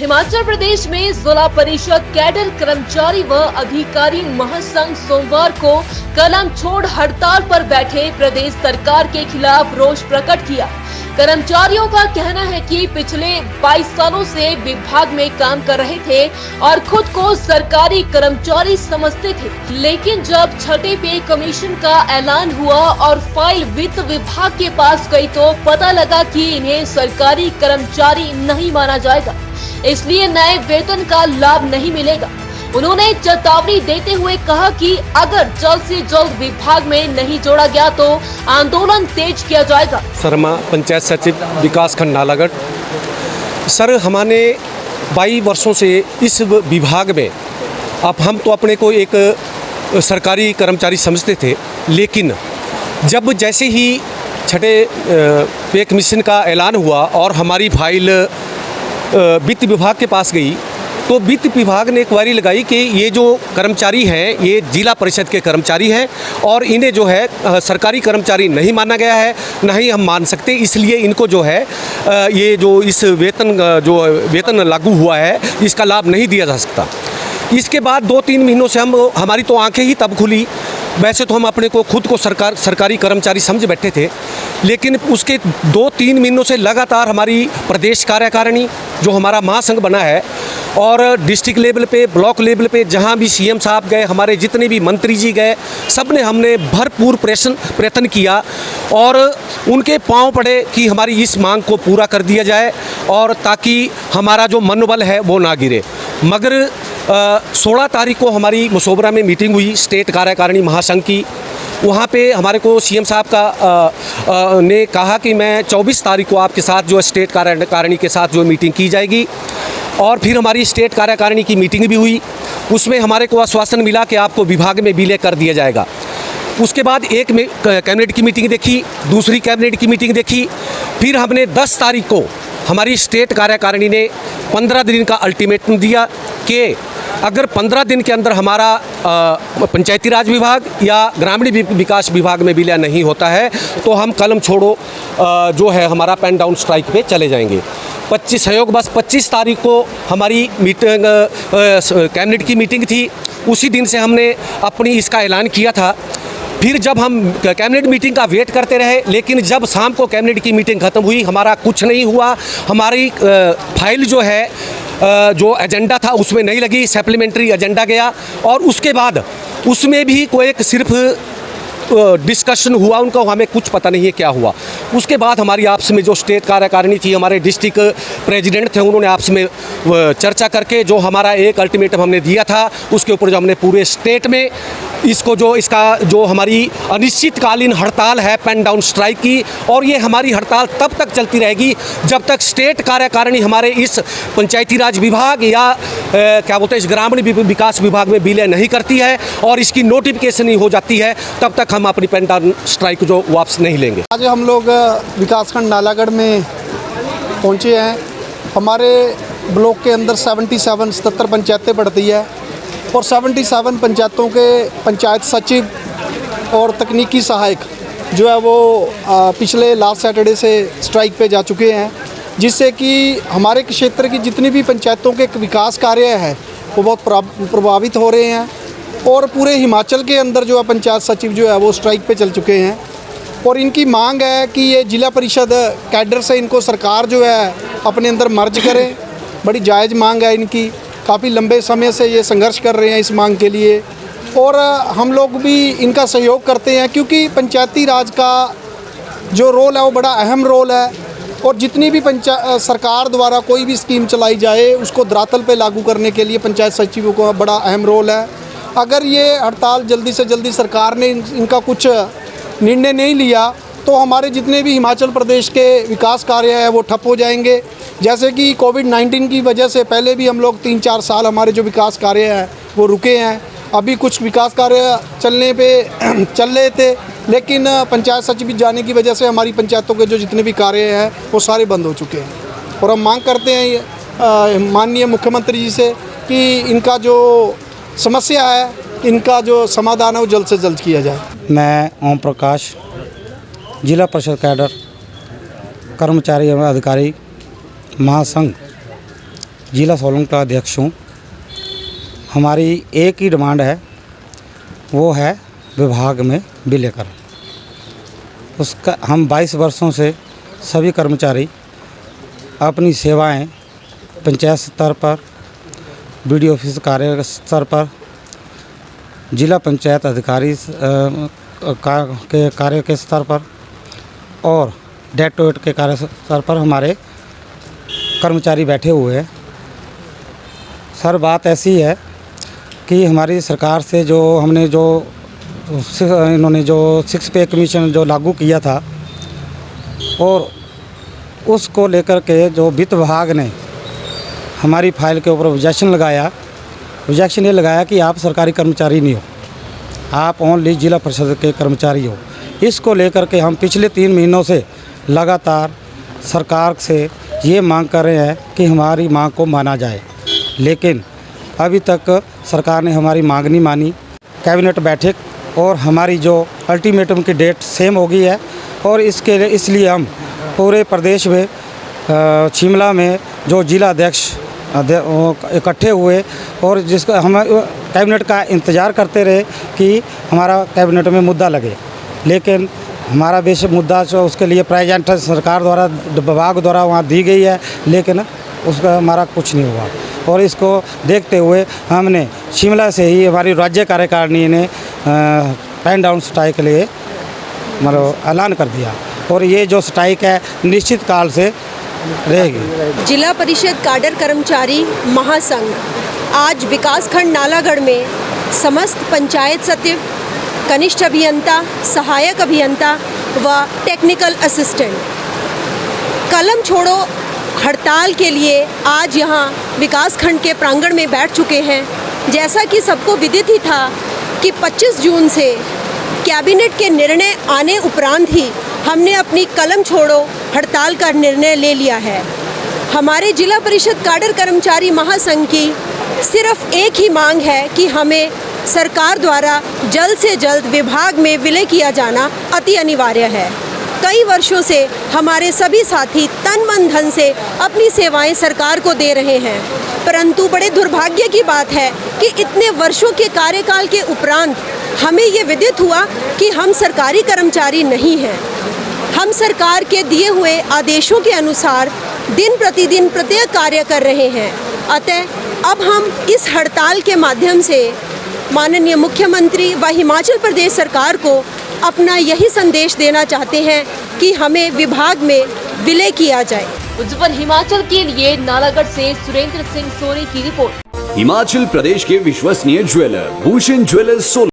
हिमाचल प्रदेश में जिला परिषद कैडर कर्मचारी व अधिकारी महासंघ सोमवार को कलम छोड़ हड़ताल पर बैठे प्रदेश सरकार के खिलाफ रोष प्रकट किया। कर्मचारियों का कहना है कि पिछले 22 सालों से विभाग में काम कर रहे थे और खुद को सरकारी कर्मचारी समझते थे, लेकिन जब छठे पे कमीशन का ऐलान हुआ और फाइल वित्त विभाग के पास गई तो पता लगा कि इन्हें सरकारी कर्मचारी नहीं माना जाएगा, इसलिए नए वेतन का लाभ नहीं मिलेगा। उन्होंने चेतावनी देते हुए कहा कि अगर जल्द से जल्द विभाग में नहीं जोड़ा गया तो आंदोलन तेज किया जाएगा। शर्मा, पंचायत सचिव, विकास खंड नालागढ़। सर, हमारे 22 वर्षों से इस विभाग में, अब हम तो अपने को एक सरकारी कर्मचारी समझते थे, लेकिन जब जैसे ही छठे पे कमीशन का ऐलान हुआ और हमारी फाइल वित्त विभाग के पास गई तो वित्त विभाग ने इंक्वायरी लगाई कि ये जो कर्मचारी हैं ये जिला परिषद के कर्मचारी हैं और इन्हें जो है सरकारी कर्मचारी नहीं माना गया है, ना ही हम मान सकते, इसलिए इनको जो है ये जो इस वेतन लागू हुआ है इसका लाभ नहीं दिया जा सकता। इसके बाद 2-3 महीनों से हमारी तो आंखें ही तब खुली। वैसे तो हम अपने को खुद को सरकारी कर्मचारी समझ बैठे थे, लेकिन उसके 2-3 महीनों से लगातार हमारी प्रदेश कार्यकारिणी जो हमारा महासंघ बना है और डिस्ट्रिक्ट लेवल पे, ब्लॉक लेवल पे जहाँ भी सीएम साहब गए, हमारे जितने भी मंत्री जी गए, सब ने हमने भरपूर प्रयत्न किया और उनके पांव पड़े कि हमारी इस मांग को पूरा कर दिया जाए और ताकि हमारा जो मनोबल है वो ना गिरे। मगर 16 तारीख को हमारी मसोबरा में मीटिंग हुई स्टेट कार्यकारिणी महासंघ की। वहाँ पे हमारे को सीएम साहब का ने कहा कि मैं 24 तारीख को आपके साथ जो स्टेट कार्यकारिणी के साथ जो मीटिंग की जाएगी और फिर हमारी स्टेट कार्यकारिणी की मीटिंग भी हुई। उसमें हमारे को आश्वासन मिला कि आपको विभाग में विलय कर दिया जाएगा। उसके बाद एक कैबिनेट की मीटिंग देखी, दूसरी कैबिनेट की मीटिंग देखी, फिर हमने 10 तारीख को हमारी स्टेट कार्यकारिणी ने 15 दिन का अल्टीमेटम दिया कि अगर 15 दिन के अंदर हमारा पंचायती राज विभाग या ग्रामीण विकास विभाग में विलय नहीं होता है तो हम कलम छोड़ो जो है हमारा पेन डाउन स्ट्राइक पे चले जाएंगे। 25 तारीख को हमारी मीटिंग कैबिनेट की मीटिंग थी। उसी दिन से हमने अपनी इसका ऐलान किया था। फिर जब हम कैबिनेट मीटिंग का वेट करते रहे, लेकिन जब शाम को कैबिनेट की मीटिंग ख़त्म हुई हमारा कुछ नहीं हुआ। हमारी फाइल जो है जो एजेंडा था उसमें नहीं लगी, सप्लीमेंट्री एजेंडा गया और उसके बाद उसमें भी कोई एक सिर्फ डिस्कशन हुआ, उनका हमें कुछ पता नहीं है क्या हुआ। उसके बाद हमारी आपस में जो स्टेट कार्यकारिणी थी, हमारे डिस्ट्रिक्ट प्रेसिडेंट थे, उन्होंने आपस में चर्चा करके जो हमारा एक अल्टीमेटम हमने दिया था उसके ऊपर जो हमने पूरे स्टेट में इसका जो हमारी अनिश्चितकालीन हड़ताल है पेन डाउन स्ट्राइक की, और ये हमारी हड़ताल तब तक चलती रहेगी जब तक स्टेट कार्यकारिणी हमारे इस पंचायती राज विभाग या क्या बोलते हैं इस ग्रामीण विकास विभाग में विलय नहीं करती है और इसकी नोटिफिकेशन नहीं हो जाती है, तब तक हम अपनी पेन डाउन स्ट्राइक जो वापस नहीं लेंगे। आज हम लोग विकासखंड नालागढ़ में पहुंचे हैं। हमारे ब्लॉक के अंदर 77 पंचायतें पड़ती है और 77 पंचायतों के पंचायत सचिव और तकनीकी सहायक जो है वो पिछले लास्ट सैटरडे से स्ट्राइक पे जा चुके हैं, जिससे कि हमारे क्षेत्र की जितनी भी पंचायतों के विकास कार्य है वो बहुत प्रभावित हो रहे हैं और पूरे हिमाचल के अंदर जो है पंचायत सचिव जो है वो स्ट्राइक पे चल चुके हैं और इनकी मांग है कि ये जिला परिषद कैडर से इनको सरकार जो है अपने अंदर मर्ज करे। बड़ी जायज़ मांग है इनकी, काफ़ी लंबे समय से ये संघर्ष कर रहे हैं इस मांग के लिए और हम लोग भी इनका सहयोग करते हैं क्योंकि पंचायती राज का जो रोल है वो बड़ा अहम रोल है और जितनी भी सरकार द्वारा कोई भी स्कीम चलाई जाए उसको धरातल पे लागू करने के लिए पंचायत सचिवों का बड़ा अहम रोल है। अगर ये हड़ताल जल्दी से जल्दी सरकार ने इनका कुछ निर्णय नहीं लिया तो हमारे जितने भी हिमाचल प्रदेश के विकास कार्य है वो ठप हो जाएंगे। जैसे कि कोविड-19 की वजह से पहले भी हम लोग 3-4 साल हमारे जो विकास कार्य हैं वो रुके हैं। अभी कुछ विकास कार्य चल रहे थे, लेकिन पंचायत सचिव जाने की वजह से हमारी पंचायतों के जो जितने भी कार्य हैं वो सारे बंद हो चुके हैं और हम मांग करते हैं माननीय मुख्यमंत्री जी से कि इनका जो समस्या है, इनका जो समाधान है वो जल्द से जल्द किया जाए। मैं ओम प्रकाश, जिला परिषद कैडर कर्मचारी एवं अधिकारी महासंघ जिला सोलन का अध्यक्ष हूँ। हमारी एक ही डिमांड है, वो है विभाग में विलयकरण। उसका हम 22 वर्षों से सभी कर्मचारी अपनी सेवाएं पंचायत स्तर पर, BDO ऑफिस कार्य स्तर पर, जिला पंचायत अधिकारी के कार्य के स्तर पर और डेट के कार्य स्तर पर हमारे कर्मचारी बैठे हुए हैं। सर, बात ऐसी है कि हमारी सरकार से इन्होंने जो 6 पे कमीशन जो लागू किया था, और उसको लेकर के जो वित्त विभाग ने हमारी फाइल के ऊपर ऑब्जेक्शन ये लगाया कि आप सरकारी कर्मचारी नहीं हो, आप ओनली जिला परिषद के कर्मचारी हो। इसको लेकर के हम पिछले 3 महीनों से लगातार सरकार से ये मांग कर रहे हैं कि हमारी मांग को माना जाए, लेकिन अभी तक सरकार ने हमारी मांग नहीं मानी। कैबिनेट बैठक और हमारी जो अल्टीमेटम की डेट सेम हो गई है, और इसलिए हम पूरे प्रदेश में शिमला में जो जिला अध्यक्ष इकट्ठे हुए और जिसका हम कैबिनेट का इंतज़ार करते रहे कि हमारा कैबिनेट में मुद्दा लगे, लेकिन हमारा बेशक मुद्दा जो उसके लिए प्रेजेंट सरकार द्वारा, विभाग द्वारा वहाँ दी गई है, लेकिन उसका हमारा कुछ नहीं हुआ। और इसको देखते हुए हमने शिमला से ही हमारी राज्य कार्यकारिणी ने पेन डाउन स्ट्राइक के लिए ऐलान कर दिया, और ये जो स्ट्राइक है निश्चित काल से रहेगी। जिला परिषद काडर कर्मचारी महासंघ आज विकासखंड नालागढ़ में समस्त पंचायत सचिव, कनिष्ठ अभियंता, सहायक अभियंता व टेक्निकल असिस्टेंट कलम छोड़ो हड़ताल के लिए आज यहाँ विकासखंड के प्रांगण में बैठ चुके हैं। जैसा कि सबको विदित ही था कि 25 जून से कैबिनेट के निर्णय आने उपरांत ही हमने अपनी कलम छोड़ो हड़ताल का निर्णय ले लिया है। हमारे जिला परिषद काडर कर्मचारी महासंघ की सिर्फ एक ही मांग है कि हमें सरकार द्वारा जल्द से जल्द विभाग में विलय किया जाना अति अनिवार्य है। कई वर्षों से हमारे सभी साथी तन मन धन से अपनी सेवाएं सरकार को दे रहे हैं, परंतु बड़े दुर्भाग्य की बात है कि इतने वर्षों के कार्यकाल के उपरांत हमें ये विदित हुआ कि हम सरकारी कर्मचारी नहीं हैं। हम सरकार के दिए हुए आदेशों के अनुसार दिन प्रतिदिन प्रत्येक कार्य कर रहे हैं। अतः अब हम इस हड़ताल के माध्यम से माननीय मुख्यमंत्री व हिमाचल प्रदेश सरकार को अपना यही संदेश देना चाहते हैं कि हमें विभाग में विलय किया जाए। उज्जवल हिमाचल के लिए नालागढ़ से सुरेंद्र सिंह सोनी की रिपोर्ट। हिमाचल प्रदेश के विश्वसनीय ज्वेलर भूषण ज्वेलर्स सोलन।